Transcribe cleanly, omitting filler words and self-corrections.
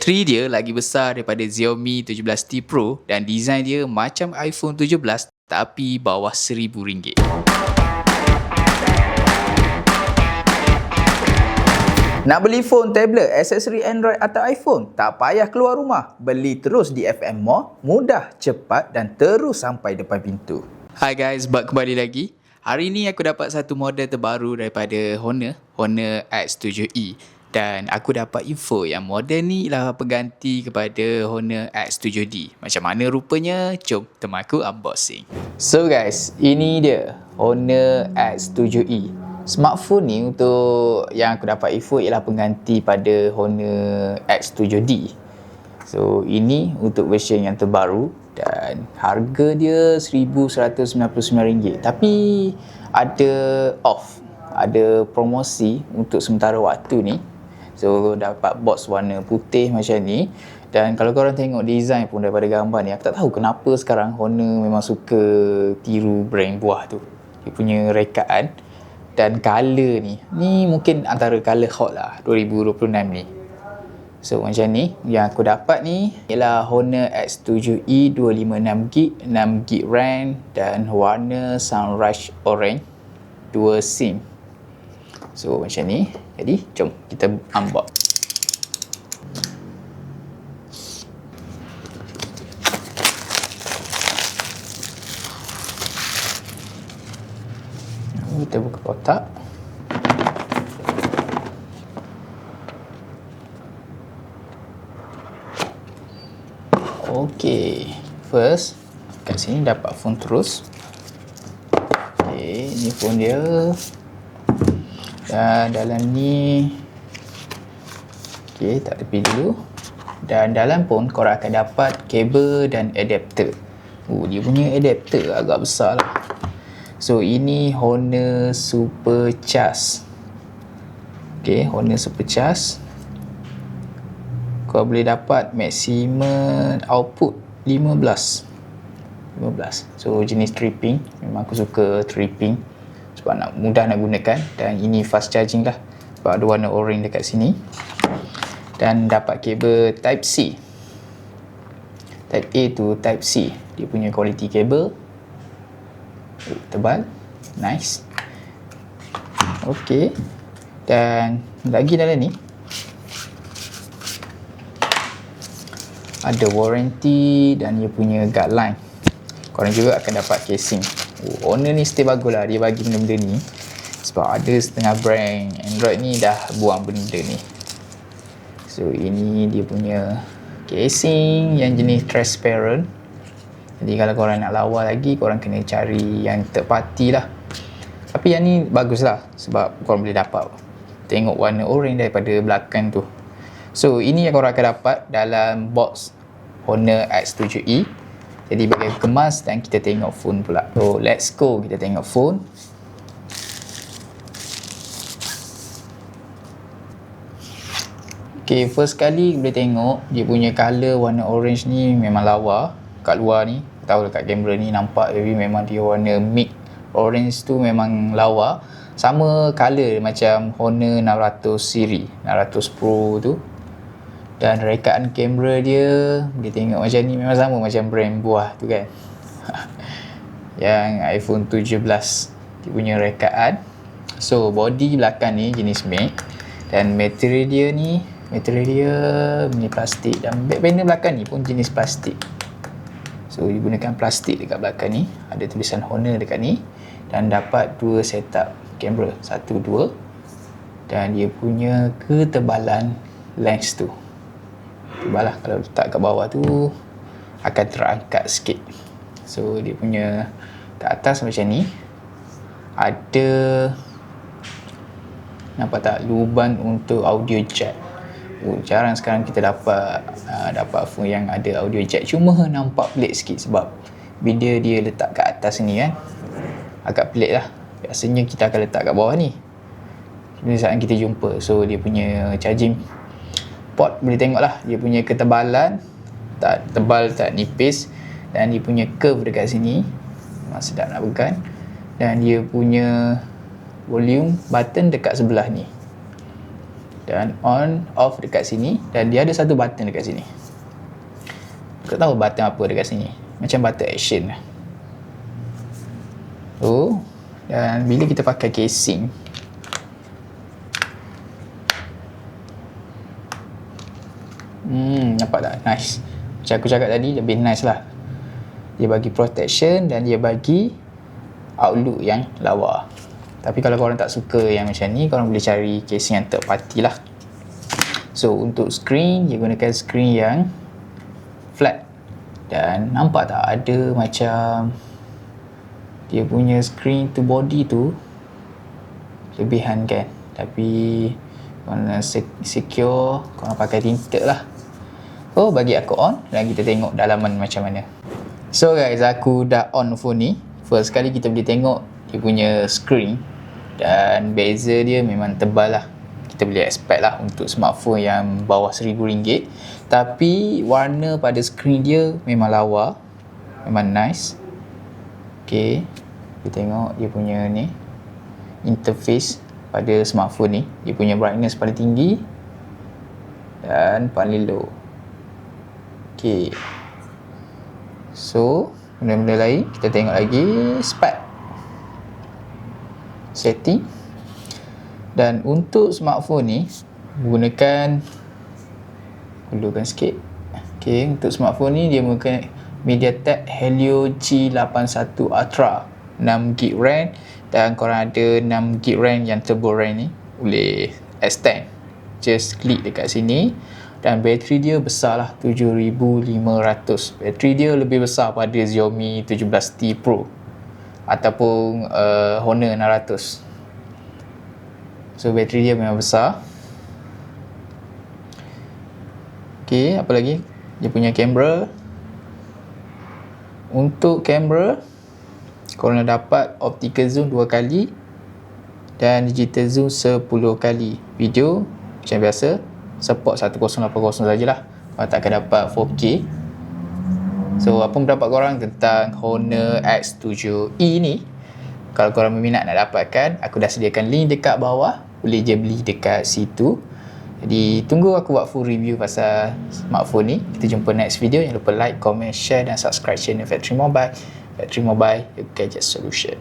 Bateri dia lagi besar daripada Xiaomi 17T Pro dan design dia macam iPhone 17 tapi bawah RM1,000. Nak beli phone, tablet, aksesori Android atau iPhone? Tak payah keluar rumah. Beli terus di FM Mall, mudah, cepat dan terus sampai depan pintu. Hi guys, back kembali lagi. Hari ni aku dapat satu model terbaru daripada Honor X7E. Dan aku dapat info yang model ni lah pengganti kepada Honor X7D. Macam mana rupanya? Jom teman aku unboxing. So guys, ini dia Honor X7E. Smartphone ni untuk yang aku dapat info ialah pengganti pada Honor X7D. So ini untuk version yang terbaru dan harga dia RM1,199. Tapi ada off, ada promosi untuk sementara waktu ni. So dapat box warna putih macam ni. Dan kalau korang tengok design pun daripada gambar ni, aku tak tahu kenapa sekarang Honor memang suka tiru brand buah tu. Dia punya rekaan dan colour ni mungkin antara colour hot lah 2026 ni. So macam ni yang aku dapat ni ialah Honor X7E 256GB, 6GB RAM dan warna Sunrise Orange, 2 SIM. So macam ni. Jadi jom kita unbox. Kita buka kotak. Okey, first kat sini dapat phone terus. Okey, ni phone dia. Dan dalam ni, okey, tak tepi dulu. Dan dalam phone korang akan dapat kabel dan adapter. Dia punya adapter agak besar lah. So ini Honor Super Charge. Okay, Honor Super Charge. Kau boleh dapat maximum output 15. So jenis tripping. Memang aku suka tripping sebab mudah nak gunakan. Dan ini fast charging lah sebab ada warna orange dekat sini. Dan dapat kabel Type C, Type A to Type C. Dia punya quality kabel tebal, nice. Okey, dan lagi dalam ni ada warranty dan dia punya guideline. Korang juga akan dapat casing. Honor ni stay bagus lah, dia bagi benda-benda ni sebab ada setengah brand Android ni dah buang benda ni. So ini dia punya casing yang jenis transparent. Jadi kalau korang nak lawa lagi, korang kena cari yang third party lah. Tapi yang ni bagus lah sebab korang boleh dapat tengok warna orange daripada belakang tu. So ini yang korang akan dapat dalam box Honor X7E. Jadi bagi aku kemas dan kita tengok phone pula. So let's go, kita tengok phone. Okay, first kali boleh tengok dia punya colour warna orange ni memang lawa. Kat luar ni, tahu dekat kamera ni nampak tapi memang dia warna mid orange tu memang lawa. Sama colour macam Honor 600 siri, 600 Pro tu. Dan rekaan kamera dia boleh tengok macam ni, memang sama macam brand buah tu kan. Yang iPhone 17 dia punya rekaan. So body belakang ni jenis matte. Dan material dia ni plastik. Dan back panel belakang ni pun jenis plastik. So digunakan plastik dekat belakang ni. Ada tulisan Honor dekat ni. Dan dapat 2 setup kamera, 1, 2. Dan dia punya ketebalan lens tu tebal lah. Kalau letak kat bawah tu akan terangkat sikit. So dia punya kat atas macam ni. Ada, nampak tak, lubang untuk audio jack. Jarang sekarang kita dapat phone yang ada audio jack. Cuma nampak pelik sikit sebab bila dia letak kat atas ni kan, agak pelik lah. Biasanya kita akan letak kat bawah ni bila saat kita jumpa. So dia punya charging port boleh tengok lah, dia punya ketebalan tak tebal tak nipis. Dan dia punya curve dekat sini memang sedap nak pegang. Dan dia punya volume button dekat sebelah ni. dan on off dekat sini, dan dia ada satu button dekat sini. Tak tahu button apa dekat sini, macam button action lah. Dan bila kita pakai casing, nampak tak? Nice. Macam aku cakap tadi, lebih nice lah. Dia bagi protection dan dia bagi outlook yang lawa. Tapi kalau korang tak suka yang macam ni, korang boleh cari casing yang third party lah. So untuk screen, dia gunakan screen yang flat. Dan nampak tak ada macam dia punya screen to body tu lebihan kan. Tapi korang secure, korang pakai tinted lah. Bagi aku on dan kita tengok dalaman macam mana. So guys, aku dah on phone ni. First kali kita boleh tengok dia punya screen, dan beza dia memang tebal lah. Kita boleh expect lah untuk smartphone yang bawah RM1,000. Tapi warna pada screen dia memang lawa, memang nice. Okay, kita tengok dia punya ni interface pada smartphone ni. Dia punya brightness paling tinggi dan paling low. Okay, so benda-benda lain kita tengok lagi spek setting. Dan untuk smartphone ni menggunakan, dulukan sikit. Okay, untuk smartphone ni dia menggunakan MediaTek Helio G81 Ultra, 6GB RAM, dan korang ada 6GB RAM yang turbo RAM ni boleh extend. Just klik dekat sini, dan bateri dia besar lah, 7500. Bateri dia lebih besar pada Xiaomi 17T Pro ataupun Honor 600. So bateri dia memang besar. Okay, apa lagi? Dia punya kamera. Untuk kamera, korang dapat optical zoom 2 kali dan digital zoom 10 kali. Video macam biasa support 1080 sajalah. Korang takkan dapat 4K. So apa pendapat korang tentang Honor X7E ni? Kalau korang berminat nak dapatkan, aku dah sediakan link dekat bawah. Boleh je beli dekat situ. Jadi tunggu aku buat full review pasal smartphone ni. Kita jumpa next video. Jangan lupa like, comment, share dan subscribe channel Factory Mobile. Factory Mobile, your gadget solution.